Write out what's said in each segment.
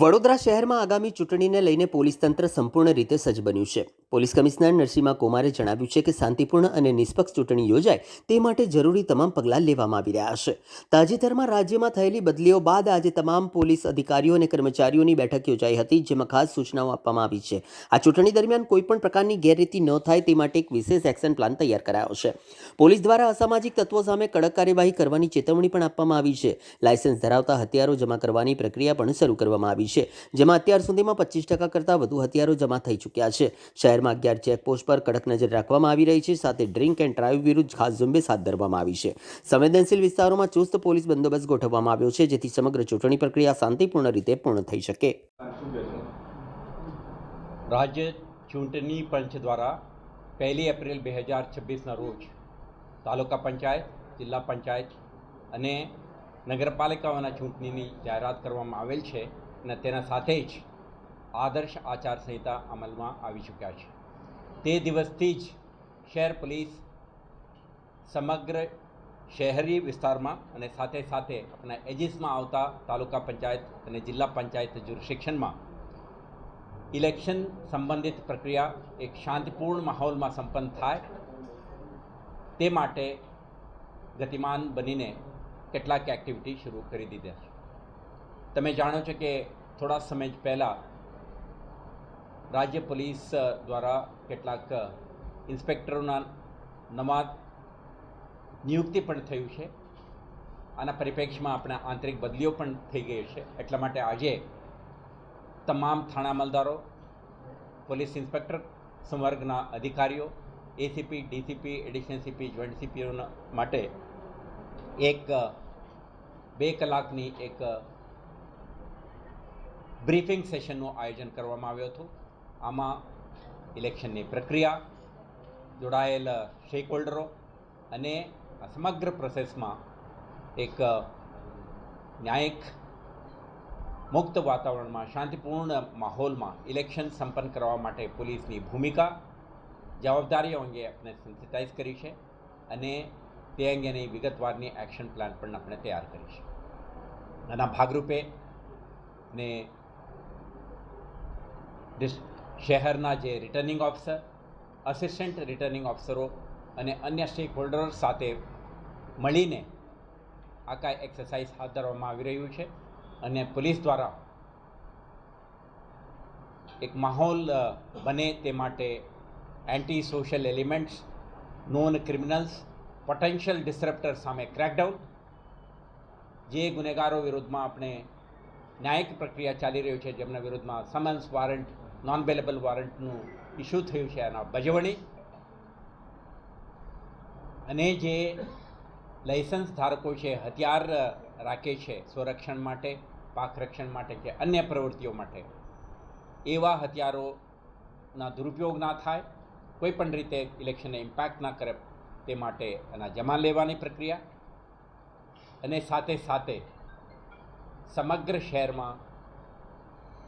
વડોદરા શહેરમાં આગામી ચૂંટણીને લઈને પોલીસ તંત્ર સંપૂર્ણ રીતે સજ્જ બન્યું છે. પોલીસ કમિશનર નરસિંહા કુમારે જણાવ્યું છે કે શાંતિપૂર્ણ અને નિષ્પક્ષ ચૂંટણી યોજાય તે માટે જરૂરી તમામ પગલાં લેવામાં આવી રહ્યા છે. તાજેતરમાં રાજ્યમાં થયેલી બદલીઓ બાદ આજે તમામ પોલીસ અધિકારીઓ અને કર્મચારીઓની બેઠક યોજાઈ હતી, જેમાં ખાસ સૂચનાઓ આપવામાં આવી છે. આ ચૂંટણી દરમિયાન કોઈપણ પ્રકારની ગેરરીતિ ન થાય તે માટે એક વિશેષ એક્શન પ્લાન તૈયાર કરાયો છે. પોલીસ દ્વારા અસામાજિક તત્વો સામે કડક કાર્યવાહી કરવાની ચેતવણી પણ આપવામાં આવી છે. લાયસન્સ ધરાવતા હથિયારો જમા કરવાની પ્રક્રિયા પણ શરૂ કરવામાં આવી છે, જેમાં અત્યાર સુધીમાં 25% કરતાં વધુ હથિયારો જમા થઈ ચૂક્યા છે. શહેરમાં 11 ચેકપોસ્ટ પર કડક નજર રાખવામાં આવી રહી છે. સાથે ડ્રિંક એન્ડ ડ્રાઈવ વિરુદ્ધ ખાસ ઝુંબેશ હાથ ધરવામાં આવી છે. સંવેદનશીલ વિસ્તારોમાં ચુસ્ત પોલીસ બંદોબસ્ત ગોઠવવામાં આવ્યો છે, જેથી સમગ્ર ચૂંટણી પ્રક્રિયા શાંતિપૂર્ણ રીતે પૂર્ણ થઈ શકે. રાજ્ય ચૂંટણી પંચ દ્વારા 1 એપ્રિલ 2026ના રોજ તાલુકા પંચાયત, જિલ્લા પંચાયત અને નગરપાલિકાઓના ચૂંટણીની જાહેરાત કરવામાં આવેલ છે અને તેના સાથે જ આદર્શ આચારસંહિતા અમલમાં આવી ચૂક્યા છે. તે દિવસથી જ શહેર પોલીસ સમગ્ર શહેરી વિસ્તારમાં અને સાથે સાથે આપણા એજીસમાં આવતા તાલુકા પંચાયત અને જિલ્લા પંચાયત જ્યુરિસ્ડિક્શનમાં ઇલેક્શન સંબંધિત પ્રક્રિયા એક શાંતિપૂર્ણ માહોલમાં સંપન્ન થાય તે માટે ગતિમાન બનીને કેટલાક એક્ટિવિટી શરૂ કરી દીધા છે. તમે જાણો છો કે થોડા સમય પહેલાં રાજ્ય પોલીસ દ્વારા કેટલાક ઇન્સ્પેક્ટરોના નવા નિયુક્તિ પણ થયું છે. આના પરિપ્રેક્ષમાં આપણા આંતરિક બદલીઓ પણ થઈ ગઈ છે. એટલા માટે આજે તમામ થાણા અમલદારો, પોલીસ ઇન્સ્પેક્ટર સંવર્ગના અધિકારીઓ, ACP, DCP, additional CP, joint CPO માટે એક 2 કલાકની એક બ્રીફિંગ સેશનનું આયોજન કરવામાં આવ્યું હતું. આમાં ઇલેક્શનની પ્રક્રિયા, જોડાયેલ સ્ટેક હોલ્ડરો અને આ સમગ્ર પ્રોસેસમાં એક ન્યાયિક મુક્ત વાતાવરણમાં શાંતિપૂર્ણ માહોલમાં ઇલેક્શન સંપન્ન કરવા માટે પોલીસની ભૂમિકા, જવાબદારીઓ અંગે આપણે સેન્સિટાઇઝ કરી છે અને તે અંગેની વિગતવારની એક્શન પ્લાન પણ આપણે તૈયાર કરી છે. આના ભાગરૂપે ને શહેરના જે રિટર્નિંગ ઓફિસર, અસિસ્ટન્ટ રિટર્નિંગ ઓફિસરો અને અન્ય સ્ટેક હોલ્ડરો સાથે મળીને આ કાંઈ એક્સરસાઇઝ હાથ ધરવામાં આવી રહ્યું છે અને પોલીસ દ્વારા એક માહોલ બને તે માટે anti social elements, non criminals, potential disruptor સામે ક્રેકડાઉન, જે ગુનેગારો વિરુદ્ધમાં આપણે ન્યાયિક પ્રક્રિયા ચાલી રહ્યું છે, જેમના વિરુદ્ધમાં સમન્સ, વોરંટ, નોન બેલેબલ વોરંટનું ઇસ્યુ થયું છે, એના બજવણી અને જે લાયસન્સ ધારકો છે, હથિયાર રાખે છે સ્વરક્ષણ માટે, પાક રક્ષણ માટે કે અન્ય પ્રવૃત્તિઓ માટે, એવા હથિયારોના દુરુપયોગ ના થાય, કોઈ પણ રીતે ઇલેક્શનને ઇમ્પેક્ટ ના કરે તે માટે એના જમા લેવાની પ્રક્રિયા અને સાથે સાથે સમગ્ર શહેરમાં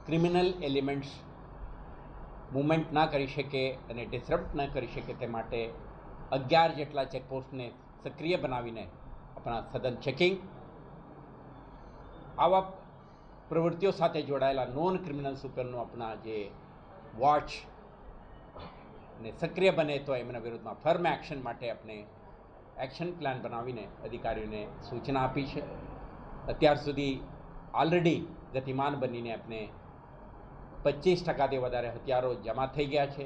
ક્રિમિનલ એલિમેન્ટ્સ મૂવમેન્ટ ના કરી શકે અને ડિસરપ્ટ ન કરી શકે તે માટે 11 જેટલા ચેકપોસ્ટને સક્રિય બનાવીને આપણા સઘન ચેકિંગ, આવા પ્રવૃત્તિઓ સાથે જોડાયેલા નોન ક્રિમિનલ્સ ઉપરનું આપણા જે વોચ ને સક્રિય બને તો એમના વિરુદ્ધમાં ફર્મ એક્શન માટે આપણે એક્શન પ્લાન બનાવીને અધિકારીઓને સૂચના આપી છે. અત્યાર સુધી ઓલરેડી ગતિમાન બનીને આપણે 25%થી વધારે હથિયારો જમા થઈ ગયા છે.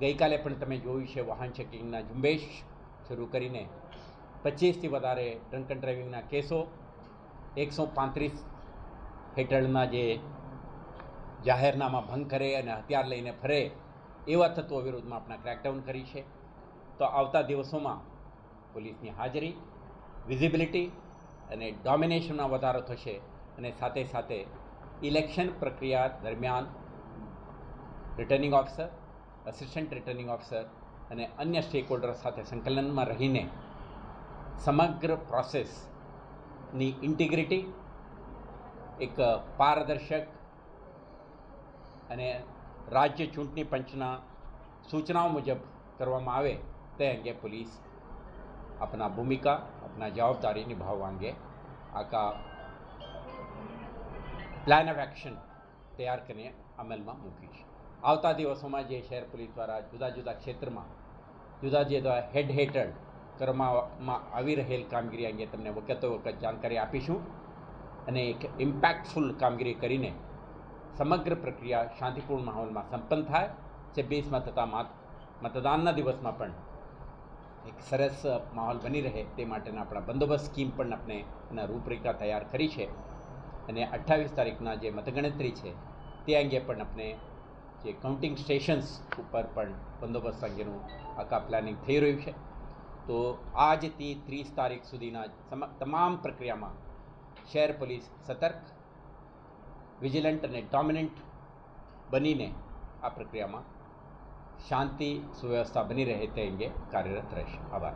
ગઈકાલે પણ તમે જોયું છે વાહન ચેકિંગના ઝુંબેશ શરૂ કરીને 25થી વધારે ડ્રંક એન્ડ ડ્રાઇવિંગના કેસો, 135 હેઠળના જે જાહેરનામા ભંગ કરે અને હથિયાર લઈને ફરે એવા તત્વો વિરુદ્ધમાં આપણે ક્રેકડાઉન કરી છે. તો આવતા દિવસોમાં પોલીસની હાજરી, વિઝિબિલિટી અને ડોમિનેશનમાં વધારો થશે અને સાથે સાથે ઇલેક્શન પ્રક્રિયા દરમિયાન returning officer, assistant returning officer અને અન્ય સ્ટેક હોલ્ડર સાથે સંકલનમાં રહીને સમગ્ર પ્રોસેસની ઇન્ટિગ્રિટી એક પારદર્શક અને રાજ્ય ચૂંટણી પંચના સૂચનાઓ મુજબ કરવામાં આવે તે અંગે પોલીસ આપણા ભૂમિકા, આપણા જવાબદારી નિભાવવા અંગે આખા પ્લાન ઓફ એક્શન તૈયાર કરીને અમલમાં મૂકી છે. આવતા દિવસોમાં જે શહેર પોલીસ દ્વારા જુદા જુદા ક્ષેત્રમાં જુદા જુદા હેડ હેઠળ કરવામાં આવી રહેલ કામગીરી અંગે તમને વખતો વખત જાણકારી આપીશું અને એક ઇમ્પેક્ટફુલ કામગીરી કરીને સમગ્ર પ્રક્રિયા શાંતિપૂર્ણ માહોલમાં સંપન્ન થાય. 26માં થતા મતદાનના દિવસમાં પણ એક સરસ માહોલ બની રહે તે માટેના આપણા બંદોબસ્ત સ્કીમ પણ આપણે એના રૂપરેખા તૈયાર કરી છે અને 28 તારીખના જે મતગણતરી છે તે અંગે પણ આપણે જે કાઉન્ટિંગ સ્ટેશન્સ ઉપર પણ બંદોબસ્ત અંગેનું આખા પ્લાનિંગ થઈ રહ્યું છે. તો આજથી 30 તારીખ સુધીના તમામ પ્રક્રિયામાં શહેર પોલીસ સતર્ક, વિજિલન્ટ અને ડોમિનન્ટ બનીને આ પ્રક્રિયામાં શાંતિ સુવ્યવસ્થા બની રહે તે અંગે કાર્યરત રહેશે. આભાર.